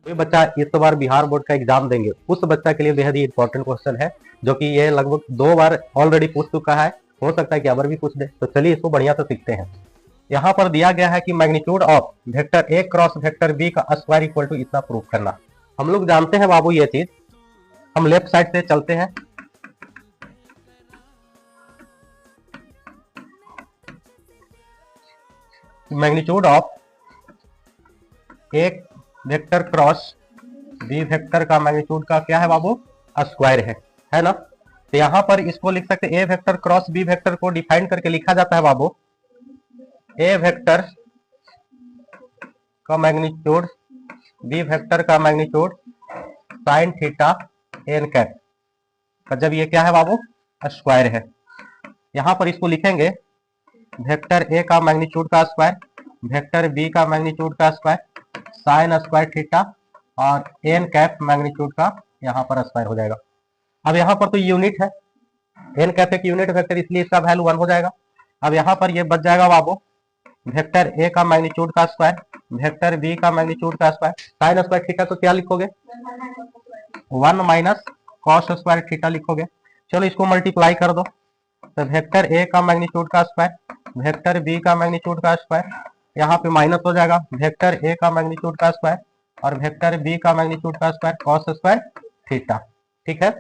कोई बच्चा इस बार बिहार बोर्ड का एग्जाम देंगे उस बच्चा के लिए बेहद ही इंपॉर्टेंट क्वेश्चन है, जो कि ये लगभग 2 बार ऑलरेडी पूछ चुका है, हो सकता है कि अबर भी पूछ दे। तो चलिए इसको बढ़िया से सीखते हैं। यहाँ पर दिया गया है कि magnitude of vector A cross vector B का स्क्वायर इक्वल टू इतना प्रूफ करना। हम लोग जानते हैं बाबू ये चीज, हम लेफ्ट साइड से चलते हैं। मैग्नीट्यूड ऑफ एक वेक्टर क्रॉस बी वेक्टर का मैग्नीट्यूड का क्या है बाबू, स्क्वायर है ना। तो यहाँ पर इसको लिख सकते हैं, A vector cross B vector को डिफाइन करके लिखा जाता है बाबू, ए वेक्टर का मैग्नीट्यूड बी वेक्टर का magnitude sine theta N cap, जब ये क्या है बाबू, स्क्वायर है। यहाँ पर इसको लिखेंगे वेक्टर ए का मैग्नीट्यूड का स्क्वायर, वेक्टर बी का मैग्नीट्यूड का स्क्वायर, साइन स्क्वायर थीटा और एन कैप मैग्नीट्यूड का यहाँ पर स्क्वायर हो जाएगा। अब यहाँ पर तो यूनिट है, एन कैप एक यूनिट वेक्टर, इसलिए इसका वैल्यू 1 हो जाएगा। अब यहाँ पर ये बच जाएगा बाबू वेक्टर ए का मैग्नीट्यूड का स्क्वायर, वेक्टर बी का मैग्नीट्यूड का स्क्वायर, साइन स्क्वायर थीटा को क्या लिखोगे, 1 माइनस कॉस स्क्वायर थीटा लिखोगे। चलो इसको मल्टीप्लाई कर दो, तो वेक्टर ए का मैग्नीट्यूड का स्क्वायर, वेक्टर बी का मैग्नीट्यूड का स्क्वायर, यहाँ पे माइनस हो जाएगा वेक्टर ए का मैग्नीट्यूड का स्क्वायर और वेक्टर बी का मैग्नीट्यूड का स्क्वायर कॉस स्क्वायर थीटा, ठीक है।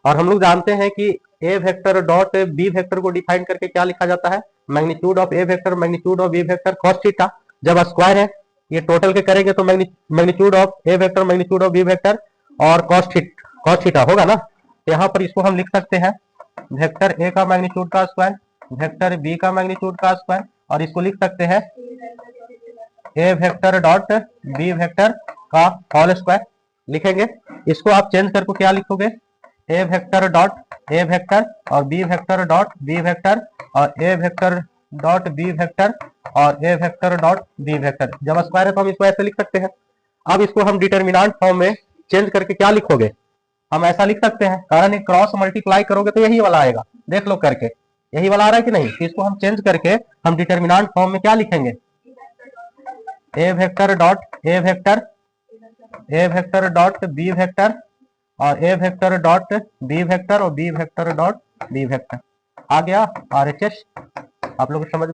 और हम लोग जानते हैं कि A vector dot B vector को डिफाइन करके क्या लिखा जाता है, magnitude of A vector magnitude of B vector cos theta. जब स्क्वायर है ये टोटल के करेंगे तो magnitude of A vector magnitude of B vector और कॉस थीटा होगा ना। यहाँ पर इसको हम लिख सकते हैं वेक्टर ए का मैग्नीट्यूड का स्क्वायर, वेक्टर बी का मैग्नीट्यूड का स्क्वायर, और इसको लिख सकते हैं A vector dot B vector का होल स्क्वायर लिखेंगे। इसको आप चेंज करके क्या लिखोगे, A vector dot A vector और B vector dot B vector और A vector dot B vector और A vector dot B vector. जब स्क्वायर है तो हम इसको ऐसे लिख सकते हैं। अब इसको हम डिटर्मिनेंट फॉर्म में चेंज करके क्या लिखोगे, हम ऐसा लिख सकते हैं, कारण क्रॉस मल्टीप्लाई करोगे तो यही वाला आएगा, देख लो करके यही वाला आ रहा है कि नहीं। तो इसको हम चेंज करके हम डिटर्मिनेंट फॉर्म में क्या लिखेंगे, A vector dot A vector dot B vector और A vector dot B vector और B vector dot B vector. आ गया RHS, आप लोग समझ